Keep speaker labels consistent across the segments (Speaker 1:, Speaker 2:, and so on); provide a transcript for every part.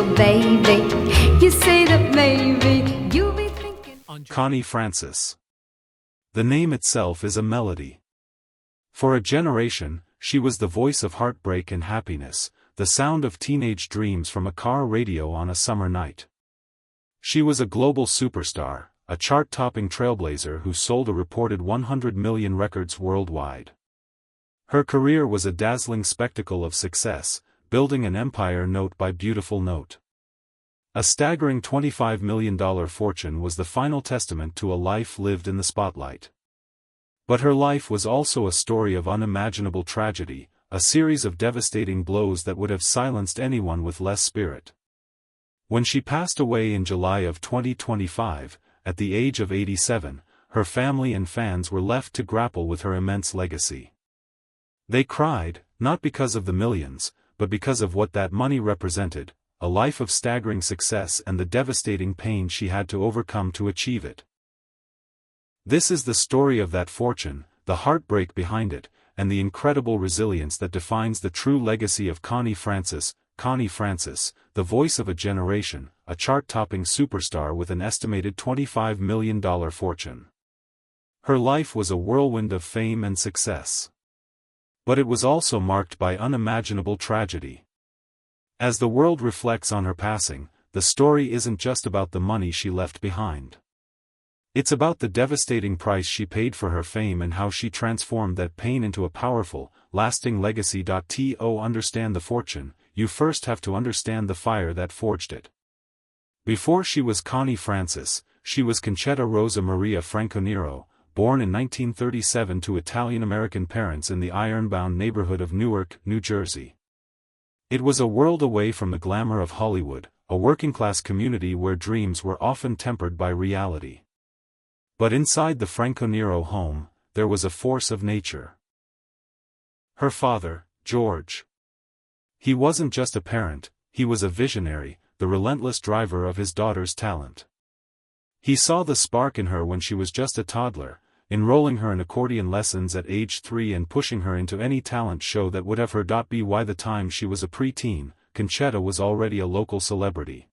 Speaker 1: little baby. You say that maybe you'll be thinking.
Speaker 2: Connie Francis. The name itself is a melody. For a generation, she was the voice of heartbreak and happiness, the sound of teenage dreams from a car radio on a summer night. She was a global superstar, a chart-topping trailblazer who sold a reported 100 million records worldwide. Her career was a dazzling spectacle of success, building an empire note by beautiful note. A staggering $25 million fortune was the final testament to a life lived in the spotlight. But her life was also a story of unimaginable tragedy, a series of devastating blows that would have silenced anyone with less spirit. When she passed away in July of 2025, at the age of 87, her family and fans were left to grapple with her immense legacy. They cried, not because of the millions, but because of what that money represented, a life of staggering success and the devastating pain she had to overcome to achieve it. This is the story of that fortune, the heartbreak behind it, and the incredible resilience that defines the true legacy of Connie Francis. Connie Francis, the voice of a generation, a chart-topping superstar with an estimated $25 million fortune. Her life was a whirlwind of fame and success. But it was also marked by unimaginable tragedy. As the world reflects on her passing, the story isn't just about the money she left behind. It's about the devastating price she paid for her fame and how she transformed that pain into a powerful, lasting legacy. To understand the fortune, you first have to understand the fire that forged it. Before she was Connie Francis, she was Concetta Rosa Maria Franconero, born in 1937 to Italian-American parents in the ironbound neighborhood of Newark, New Jersey. It was a world away from the glamour of Hollywood, a working-class community where dreams were often tempered by reality. But inside the Franconero home, there was a force of nature. Her father, George. He wasn't just a parent, he was a visionary, the relentless driver of his daughter's talent. He saw the spark in her when she was just a toddler, enrolling her in accordion lessons at age 3 and pushing her into any talent show that would have her. By the time she was a preteen, Concetta was already a local celebrity.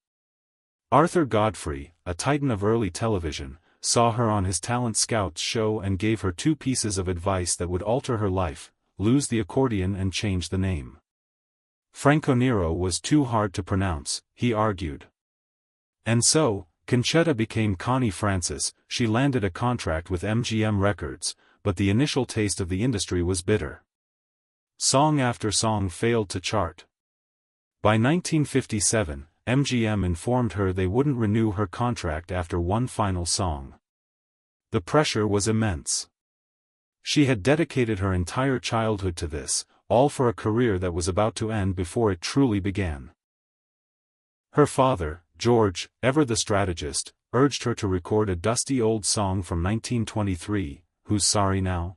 Speaker 2: Arthur Godfrey, a titan of early television, saw her on his Talent Scouts show and gave her 2 pieces of advice that would alter her life: lose the accordion and change the name. Franconero was too hard to pronounce, he argued. And so, Concetta became Connie Francis. She landed a contract with MGM Records, but the initial taste of the industry was bitter. Song after song failed to chart. By 1957, MGM informed her they wouldn't renew her contract after one final song. The pressure was immense. She had dedicated her entire childhood to this, all for a career that was about to end before it truly began. Her father, George, ever the strategist, urged her to record a dusty old song from 1923, Who's Sorry Now?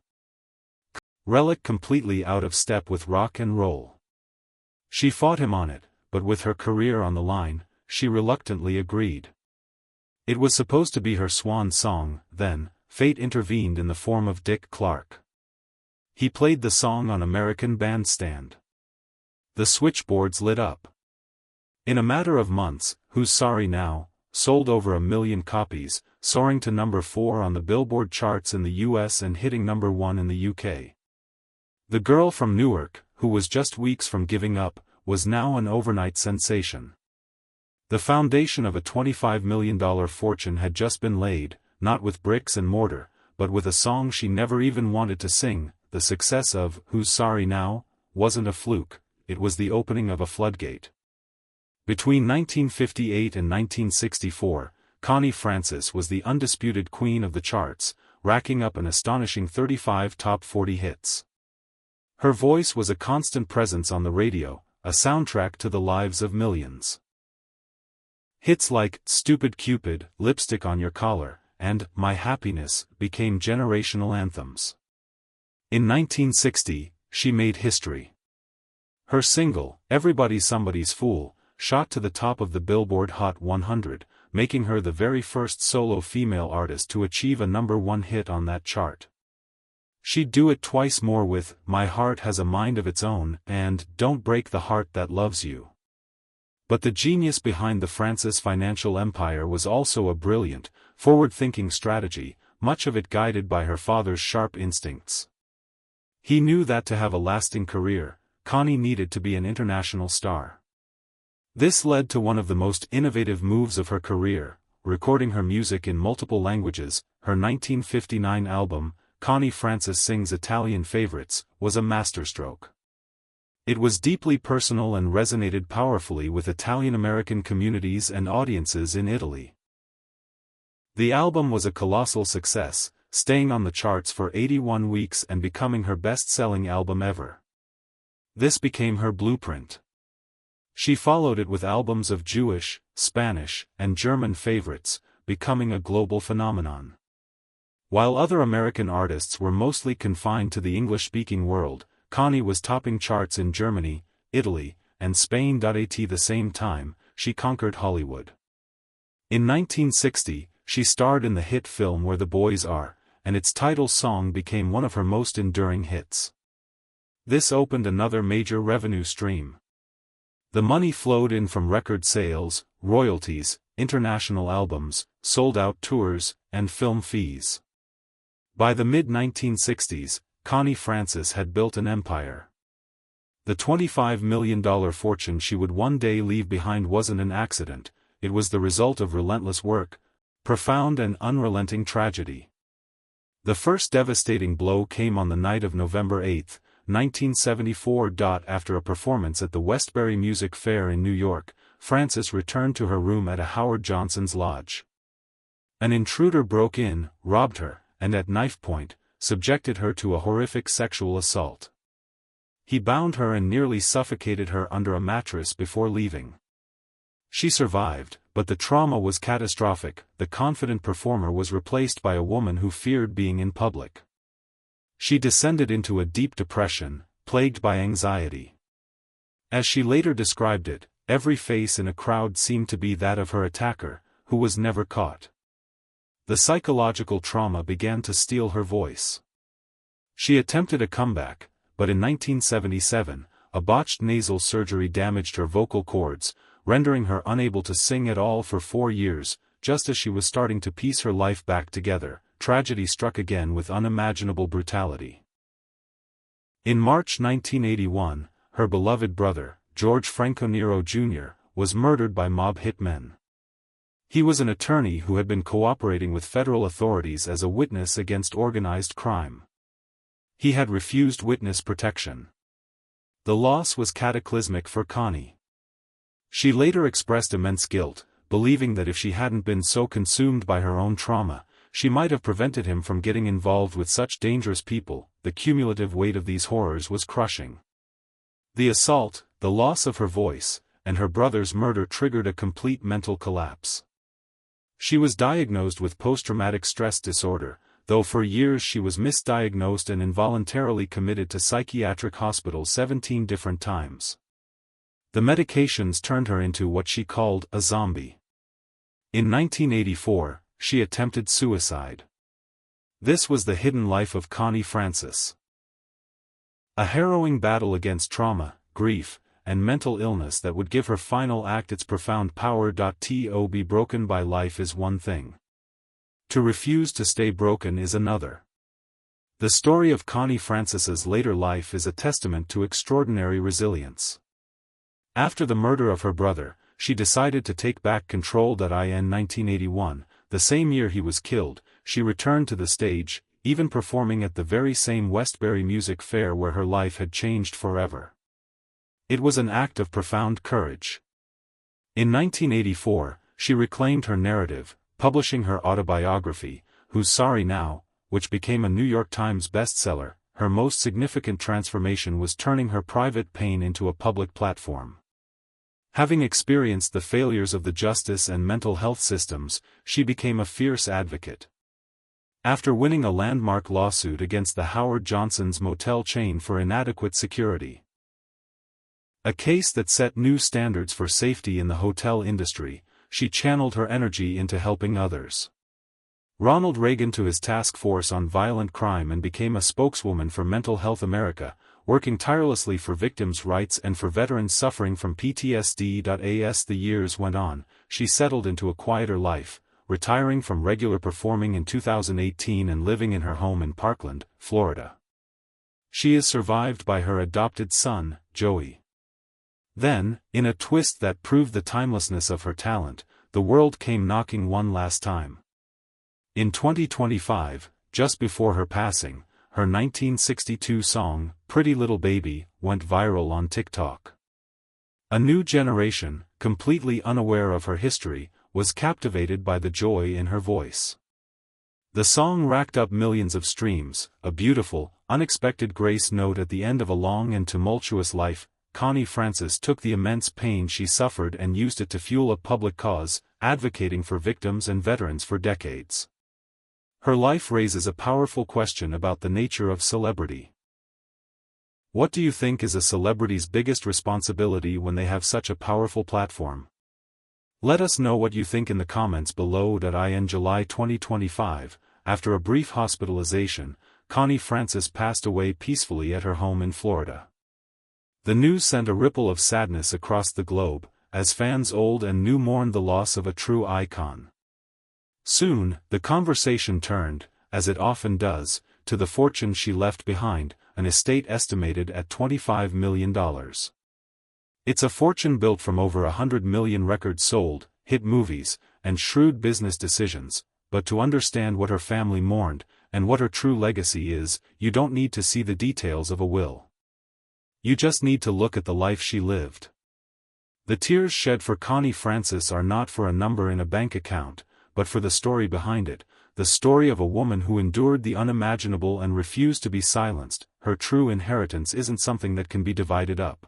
Speaker 2: Relic completely out of step with rock and roll. She fought him on it, but with her career on the line, she reluctantly agreed. It was supposed to be her swan song. Then, fate intervened in the form of Dick Clark. He played the song on American Bandstand. The switchboards lit up. In a matter of months, Who's Sorry Now sold over 1 million copies, soaring to number 4 on the Billboard charts in the US and hitting number 1 in the UK. The girl from Newark, who was just weeks from giving up, was now an overnight sensation. The foundation of a $25 million fortune had just been laid, not with bricks and mortar, but with a song she never even wanted to sing. The success of Who's Sorry Now wasn't a fluke, it was the opening of a floodgate. Between 1958 and 1964, Connie Francis was the undisputed queen of the charts, racking up an astonishing 35 top 40 hits. Her voice was a constant presence on the radio, a soundtrack to the lives of millions. Hits like Stupid Cupid, Lipstick on Your Collar, and My Happiness became generational anthems. In 1960, she made history. Her single, Everybody's Somebody's Fool, shot to the top of the Billboard Hot 100, making her the very first solo female artist to achieve a #1 hit on that chart. She'd do it twice more with My Heart Has a Mind of Its Own and Don't Break the Heart That Loves You. But the genius behind the Francis financial empire was also a brilliant, forward-thinking strategy, much of it guided by her father's sharp instincts. He knew that to have a lasting career, Connie needed to be an international star. This led to one of the most innovative moves of her career, recording her music in multiple languages. Her 1959 album, Connie Francis Sings Italian Favorites, was a masterstroke. It was deeply personal and resonated powerfully with Italian-American communities and audiences in Italy. The album was a colossal success, staying on the charts for 81 weeks and becoming her best-selling album ever. This became her blueprint. She followed it with albums of Jewish, Spanish, and German favorites, becoming a global phenomenon. While other American artists were mostly confined to the English-speaking world, Connie was topping charts in Germany, Italy, and Spain. At the same time, she conquered Hollywood. In 1960, she starred in the hit film Where the Boys Are, and its title song became one of her most enduring hits. This opened another major revenue stream. The money flowed in from record sales, royalties, international albums, sold-out tours, and film fees. By the mid-1960s, Connie Francis had built an empire. The $25 million fortune she would one day leave behind wasn't an accident, it was the result of relentless work, profound and unrelenting tragedy. The first devastating blow came on the night of November 8, 1974. After a performance at the Westbury Music Fair in New York, Francis returned to her room at a Howard Johnson's lodge. An intruder broke in, robbed her, and at knife point, subjected her to a horrific sexual assault. He bound her and nearly suffocated her under a mattress before leaving. She survived, but the trauma was catastrophic. The confident performer was replaced by a woman who feared being in public. She descended into a deep depression, plagued by anxiety. As she later described it, every face in a crowd seemed to be that of her attacker, who was never caught. The psychological trauma began to steal her voice. She attempted a comeback, but in 1977, a botched nasal surgery damaged her vocal cords, rendering her unable to sing at all for 4 years. Just as she was starting to piece her life back together, tragedy struck again with unimaginable brutality. In March 1981, her beloved brother, George Franconero Jr., was murdered by mob hitmen. He was an attorney who had been cooperating with federal authorities as a witness against organized crime. He had refused witness protection. The loss was cataclysmic for Connie. She later expressed immense guilt, believing that if she hadn't been so consumed by her own trauma, she might have prevented him from getting involved with such dangerous people. The cumulative weight of these horrors was crushing. The assault, the loss of her voice, and her brother's murder triggered a complete mental collapse. She was diagnosed with post-traumatic stress disorder, though for years she was misdiagnosed and involuntarily committed to psychiatric hospitals 17 different times. The medications turned her into what she called a zombie. In 1984, she attempted suicide. This was the hidden life of Connie Francis. A harrowing battle against trauma, grief, and mental illness that would give her final act its profound power. To be broken by life is one thing. To refuse to stay broken is another. The story of Connie Francis's later life is a testament to extraordinary resilience. After the murder of her brother, she decided to take back control. In 1981, the same year he was killed, she returned to the stage, even performing at the very same Westbury Music Fair where her life had changed forever. It was an act of profound courage. In 1984, she reclaimed her narrative, publishing her autobiography, Who's Sorry Now?, which became a New York Times bestseller. Her most significant transformation was turning her private pain into a public platform. Having experienced the failures of the justice and mental health systems, she became a fierce advocate. After winning a landmark lawsuit against the Howard Johnson's motel chain for inadequate security, a case that set new standards for safety in the hotel industry, she channeled her energy into helping others. Ronald Reagan to his task force on violent crime and became a spokeswoman for Mental Health America, working tirelessly for victims' rights and for veterans suffering from PTSD. As the years went on, she settled into a quieter life, retiring from regular performing in 2018 and living in her home in Parkland, Florida. She is survived by her adopted son, Joey. Then, in a twist that proved the timelessness of her talent, the world came knocking one last time. In 2025, just before her passing, her 1962 song, Pretty Little Baby, went viral on TikTok. A new generation, completely unaware of her history, was captivated by the joy in her voice. The song racked up millions of streams, a beautiful, unexpected grace note at the end of a long and tumultuous life. Connie Francis took the immense pain she suffered and used it to fuel a public cause, advocating for victims and veterans for decades. Her life raises a powerful question about the nature of celebrity. What do you think is a celebrity's biggest responsibility when they have such a powerful platform? Let us know what you think in the comments below. In July 2025, after a brief hospitalization, Connie Francis passed away peacefully at her home in Florida. The news sent a ripple of sadness across the globe, as fans old and new mourned the loss of a true icon. Soon, the conversation turned, as it often does, to the fortune she left behind, an estate estimated at $25 million. It's a fortune built from over 100 million records sold, hit movies, and shrewd business decisions, but to understand what her family mourned, and what her true legacy is, you don't need to see the details of a will. You just need to look at the life she lived. The tears shed for Connie Francis are not for a number in a bank account, but for the story behind it, the story of a woman who endured the unimaginable and refused to be silenced. Her true inheritance isn't something that can be divided up.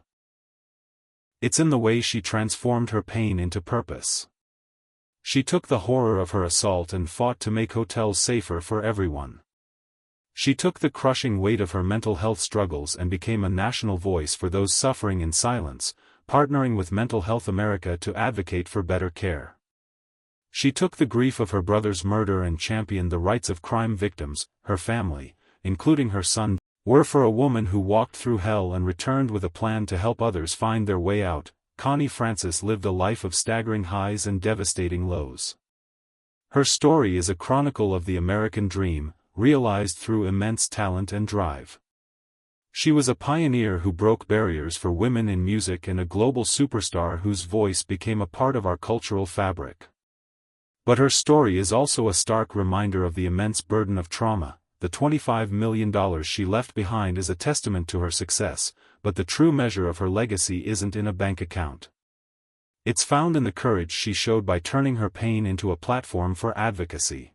Speaker 2: It's in the way she transformed her pain into purpose. She took the horror of her assault and fought to make hotels safer for everyone. She took the crushing weight of her mental health struggles and became a national voice for those suffering in silence, partnering with Mental Health America to advocate for better care. She took the grief of her brother's murder and championed the rights of crime victims. Her family, including her son, were for a woman who walked through hell and returned with a plan to help others find their way out. Connie Francis lived a life of staggering highs and devastating lows. Her story is a chronicle of the American dream, realized through immense talent and drive. She was a pioneer who broke barriers for women in music and a global superstar whose voice became a part of our cultural fabric. But her story is also a stark reminder of the immense burden of trauma. The $25 million she left behind is a testament to her success, but the true measure of her legacy isn't in a bank account. It's found in the courage she showed by turning her pain into a platform for advocacy.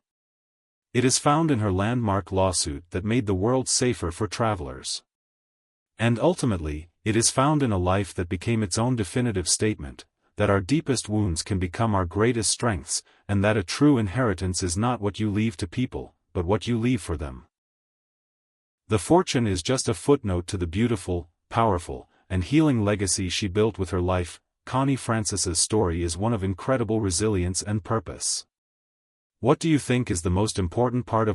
Speaker 2: It is found in her landmark lawsuit that made the world safer for travelers. And ultimately, it is found in a life that became its own definitive statement, that our deepest wounds can become our greatest strengths, and that a true inheritance is not what you leave to people, but what you leave for them. The fortune is just a footnote to the beautiful, powerful, and healing legacy she built with her life. Connie Francis's story is one of incredible resilience and purpose. What do you think is the most important part of